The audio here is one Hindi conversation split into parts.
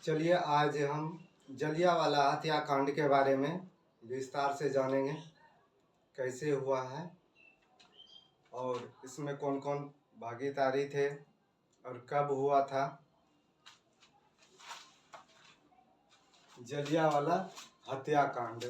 चलिए आज हम जलियांवाला हत्याकांड के बारे में विस्तार से जानेंगे, कैसे हुआ है और इसमें कौन कौन भागीदारी थे और कब हुआ था। जलियांवाला हत्याकांड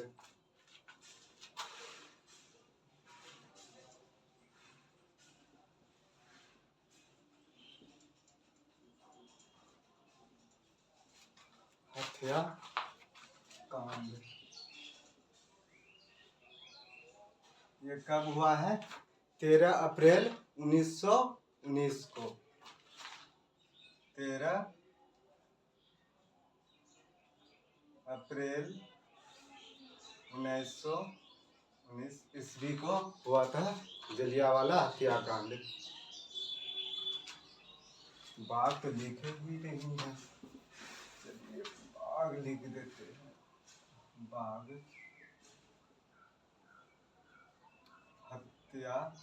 हत्याकांड ये कब हुआ है? 13 अप्रैल 1919 को। 13 अप्रैल 1919 ईस्वी को हुआ था जलियांवाला हत्याकांड। बाग तो लिखे ही नहीं है, चलिए बाग लिख देते हैं। बाग हत्याकांड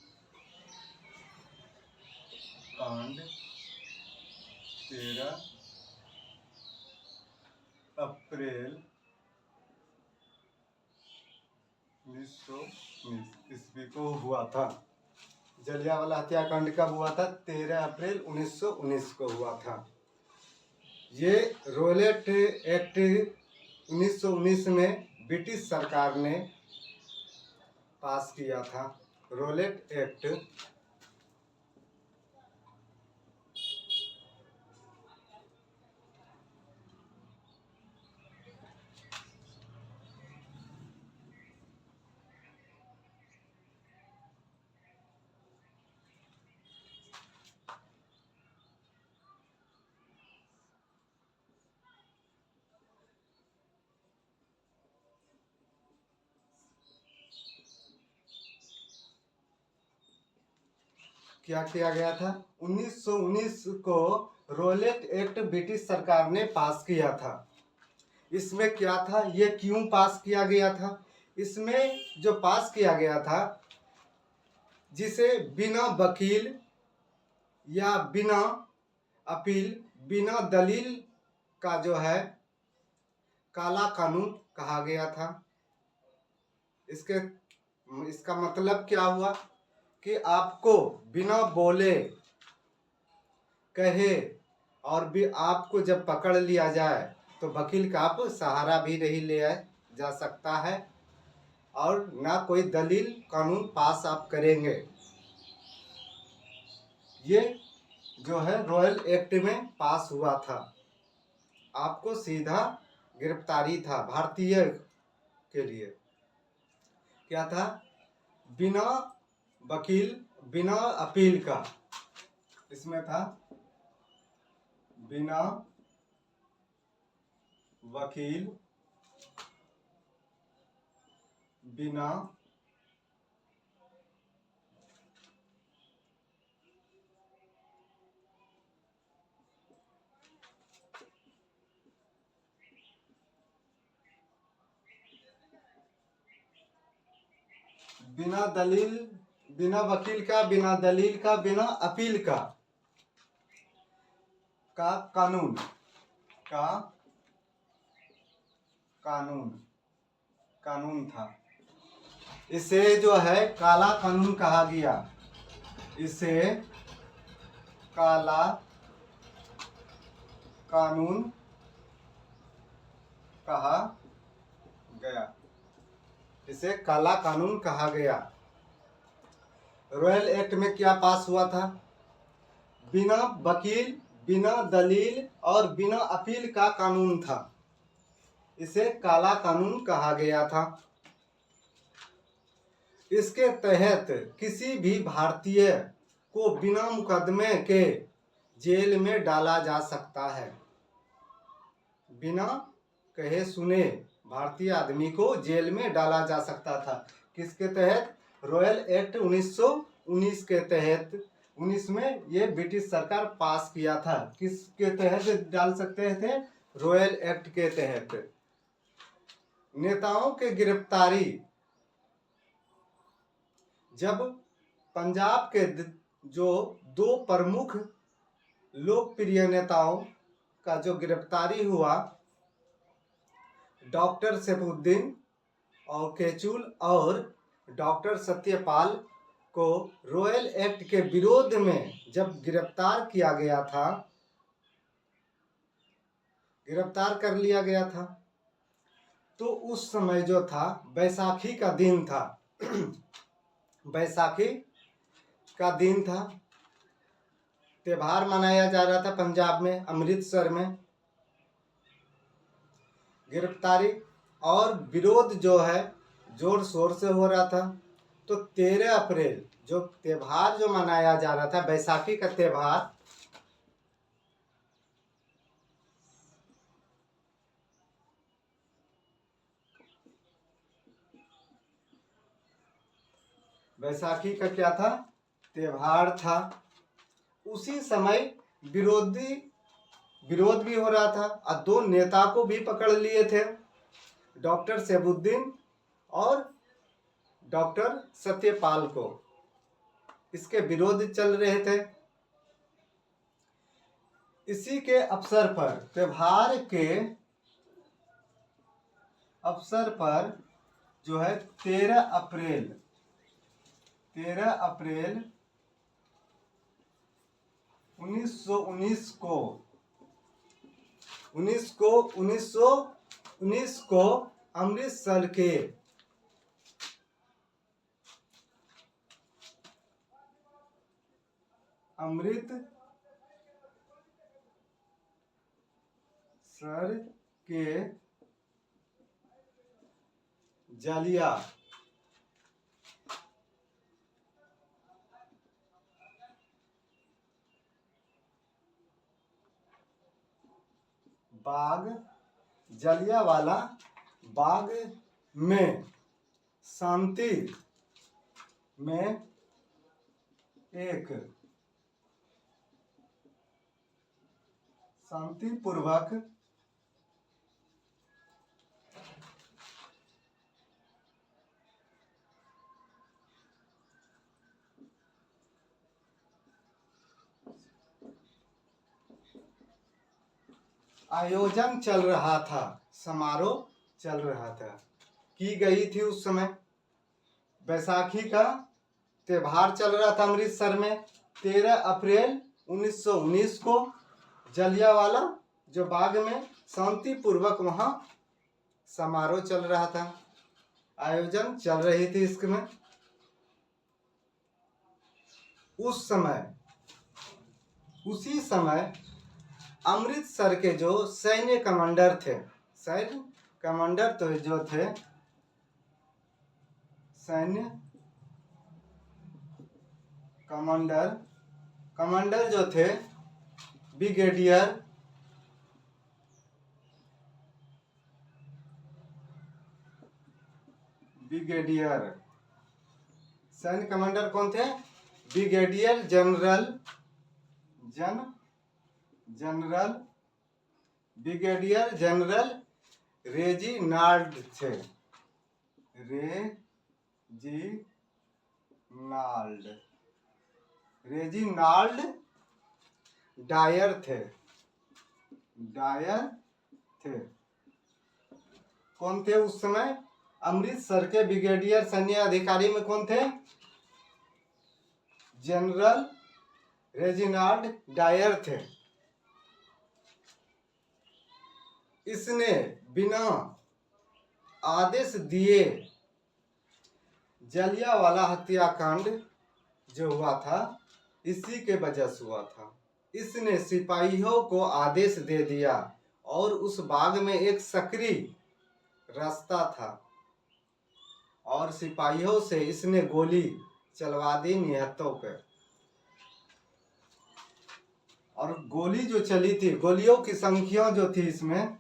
13 अप्रैल 1919 ईस्वी को हुआ था। जलियांवाला हत्याकांड कब हुआ था? 13 अप्रैल 1919 को हुआ था। ये रॉयलेट एक्ट 1919 में ब्रिटिश सरकार ने पास किया था। रॉयलेट एक्ट क्या किया गया था? 1919 को रॉयलेट एक्ट ब्रिटिश सरकार ने पास किया था। इसमें क्या था, ये क्यों पास किया गया था? इसमें जो पास किया गया था, जिसे बिना वकील या बिना अपील, बिना दलील का जो है काला कानून कहा गया था। इसका मतलब क्या हुआ कि आपको बिना बोले कहे और भी आपको जब पकड़ लिया जाए तो वकील का आप सहारा भी नहीं लिया जा सकता है और ना कोई दलील कानून पास आप करेंगे। ये जो है रॉयल एक्ट में पास हुआ था। आपको सीधा गिरफ्तारी था। भारतीय के लिए क्या था? बिना वकील, बिना अपील का। इसमें था बिना वकील, बिना बिना दलील, बिना वकील का, बिना दलील का, बिना अपील का कानून का कानून था। इसे जो है काला कानून कहा गया। इसे काला कानून कहा गया। इसे काला कानून कहा गया। रॉयल एक्ट में क्या पास हुआ था? बिना वकील, बिना दलील और बिना अपील का कानून था। इसे काला कानून कहा गया था। इसके तहत किसी भी भारतीय को बिना मुकदमे के जेल में डाला जा सकता है। बिना कहे सुने भारतीय आदमी को जेल में डाला जा सकता था। किसके तहत? रॉयल एक्ट 1919 के तहत। 19 में ये ब्रिटिश सरकार पास किया था। किसके तहत डाल सकते थे? रॉयल एक्ट के तहत। नेताओं के गिरफ्तारी जब पंजाब के जो दो प्रमुख लोकप्रिय नेताओं का जो गिरफ्तारी हुआ डॉक्टर सैफुद्दीन और केचुल और डॉक्टर सत्यपाल को रॉयल एक्ट के विरोध में जब गिरफ्तार किया गया था, गिरफ्तार कर लिया गया था, तो उस समय जो था बैसाखी का दिन था। बैसाखी का दिन था, त्योहार मनाया जा रहा था पंजाब में, अमृतसर में। गिरफ्तारी और विरोध जो है जोर शोर से हो रहा था। तो 13 अप्रैल जो त्योहार जो मनाया जा रहा था, बैसाखी का त्योहार, बैसाखी का क्या था, त्योहार था। उसी समय विरोध भी हो रहा था और दो नेता को भी पकड़ लिए थे, डॉक्टर सैफुद्दीन और डॉक्टर सत्यपाल को। इसके विरोध चल रहे थे। इसी के अवसर पर, त्योहार के अवसर पर जो है 13 अप्रैल 1919 को अमृतसर के जालिया बाग, जलियावाला बाग में शांति में एक शांतिपूर्वक आयोजन चल रहा था, समारोह चल रहा था, की गई थी। उस समय बैसाखी का त्योहार चल रहा था अमृतसर में। 13 अप्रैल 1919 को जलियांवाला जो बाग में शांतिपूर्वक वहां समारोह चल रहा था, आयोजन चल रही थी इसमें। उसी समय अमृतसर के जो सैन्य कमांडर थे, सैन्य कमांडर तो जो थे, सैन्य कमांडर जो थे, ब्रिगेडियर सैन्य कमांडर कौन थे? ब्रिगेडियर जनरल रेजिनाल्ड थे। रेजिनाल्ड डायर थे। कौन थे उस समय? अमृतसर के ब्रिगेडियर सैन्य अधिकारी में कौन थे? जनरल रेजिनाल्ड डायर थे। इसने बिना आदेश दिए जलियांवाला हत्याकांड जो हुआ था, इसी के वजह से हुआ था। इसने सिपाहियों को आदेश दे दिया और उस बाग में एक सक्रिय रास्ता था और सिपाहियों से इसने गोली चलवा दी निहत्तों पे। और गोली जो चली थी, गोलियों की संख्या जो थी, इसमें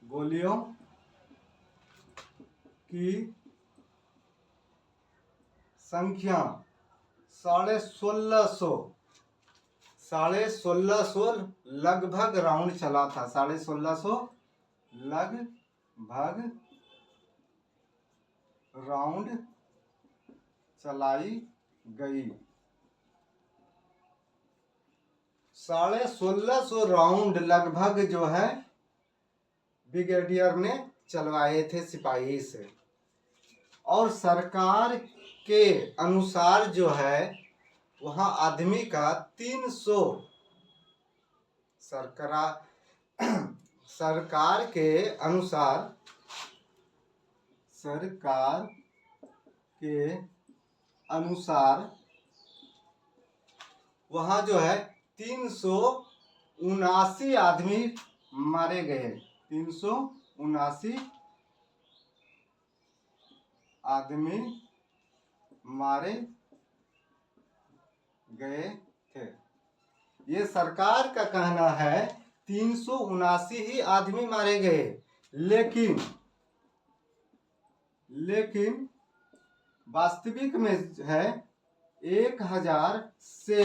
गोलियों की संख्या 1650 लगभग राउंड चला था। 1650 लगभग राउंड चलाई गई। 1650 राउंड लगभग जो है ब्रिगेडियर ने चलवाए थे सिपाही से। और सरकार के अनुसार जो है वहाँ आदमी का 300 सरकार के अनुसार वहाँ जो है 379 आदमी मारे गए। 379 आदमी मारे गए थे। ये सरकार का कहना है 379 ही आदमी मारे गए, लेकिन वास्तविक में है 1000 से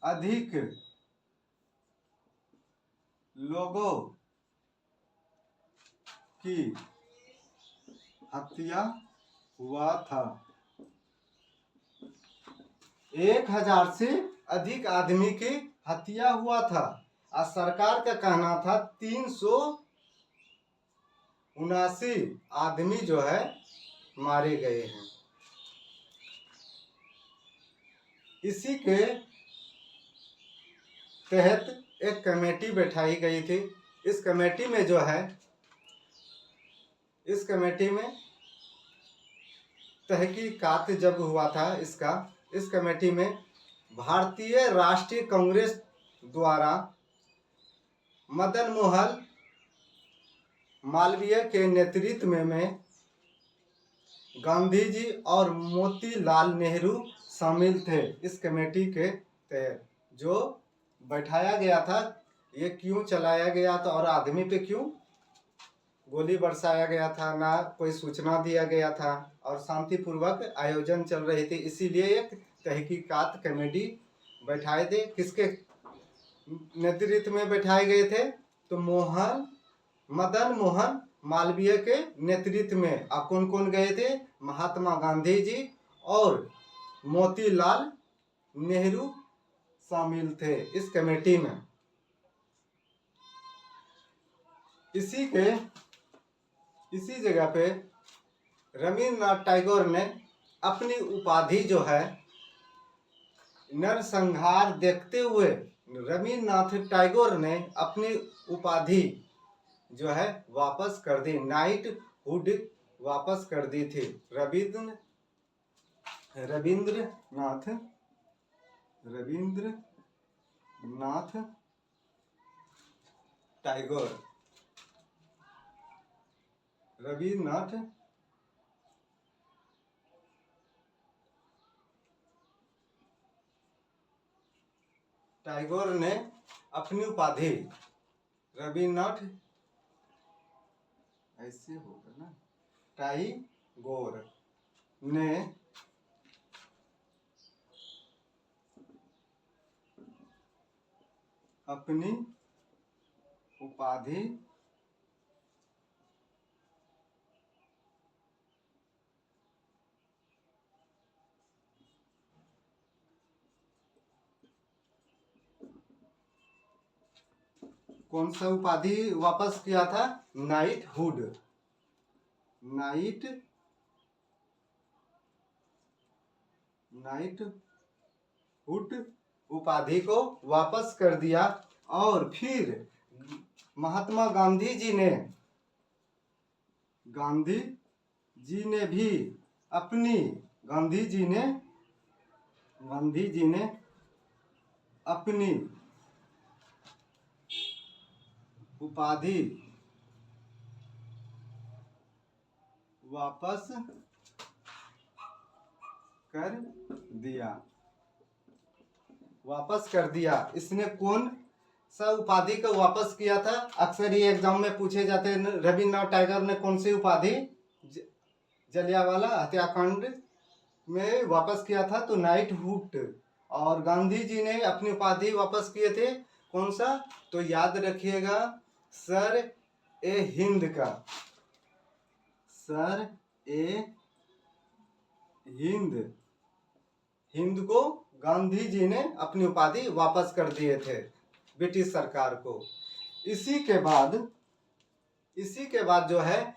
अधिक लोगों की हत्या हुआ था। 1000 से अधिक आदमी की हत्या हुआ था और सरकार का कहना था 379 आदमी जो है मारे गए हैं। इसी के तहत एक कमेटी बैठाई गई थी। इस कमेटी में तहकीकात जब हुआ था इस कमेटी में भारतीय राष्ट्रीय कांग्रेस द्वारा मदन मोहन मालवीय के नेतृत्व में गांधी जी और मोतीलाल नेहरू शामिल थे। इस कमेटी के तहत जो बैठाया गया था, ये क्यों चलाया गया था और आदमी पे क्यों गोली बरसाया गया था, ना कोई सूचना दिया गया था और शांतिपूर्वक आयोजन चल रही थी। इसीलिए एक तहकीकात कमेटी बैठाए थे। किसके नेतृत्व में बैठाए गए थे? तो मदन मोहन मालवीय के नेतृत्व में। अब कौन कौन गए थे? महात्मा गांधी जी और मोतीलाल नेहरू शामिल थे इस कमेटी में। इसी जगह पे रविन्द्रनाथ टैगोर ने अपनी उपाधि जो है नरसंहार देखते हुए रविन्द्रनाथ टैगोर ने अपनी उपाधि जो है वापस कर दी, नाइटहुड वापस कर दी थी। रविन्द्रनाथ टैगोर ने अपनी उपाधि रविन्द्रनाथ ऐसे होगा ना, टैगोर ने अपनी उपाधि कौन सा उपाधि वापस किया था? नाइटहुड उपाधि को वापस कर दिया। और फिर महात्मा गांधी जी ने भी अपनी उपाधि वापस कर दिया। इसने कौन सा उपाधि को वापस किया था? अक्सर ये एग्जाम में पूछे जाते हैं। रविन्द्रनाथ टैगोर ने कौन सी उपाधि जलियांवाला हत्याकांड में वापस किया था? तो नाइटहुड। और गांधी जी ने अपनी उपाधि वापस किए थे, कौन सा? तो याद रखिएगा, सर ए हिंद का। हिंद को गांधी जी ने अपनी उपाधि वापस कर दिए थे ब्रिटिश सरकार को। इसी के बाद जो है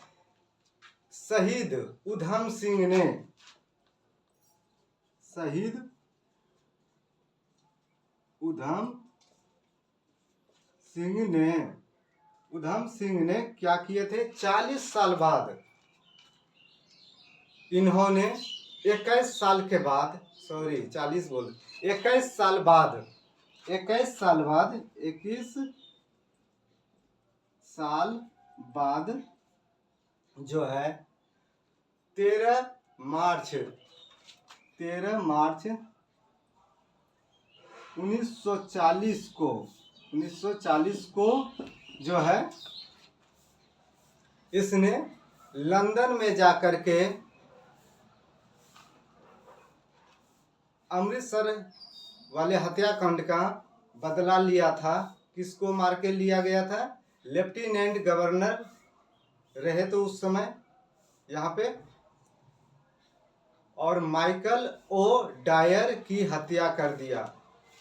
शहीद उधम सिंह ने क्या किए थे, 40 साल बाद इन्होंने 21 साल बाद जो है 13 मार्च 1940 को जो है इसने लंदन में जाकर के अमृतसर वाले हत्याकांड का बदला लिया था। किसको मार के लिया गया था? लेफ्टिनेंट गवर्नर रहे तो उस समय यहाँ पे, और माइकल ओ डायर की हत्या कर दिया।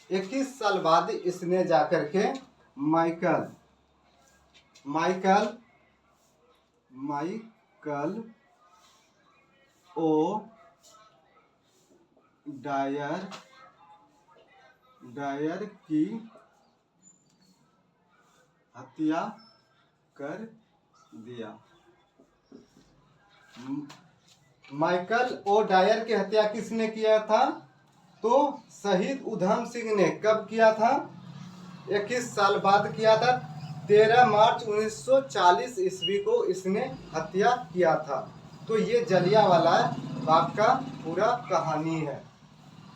21 साल बाद इसने जाकर के माइकल ओ डायर की हत्या कर दिया। माइकल ओ डायर की हत्या किसने किया था? तो शहीद उधम सिंह ने। कब किया था? 21 साल बाद किया था। 13 मार्च 1940 ईस्वी को इसने हत्या किया था। तो ये जलियांवाला बाग का पूरा कहानी है।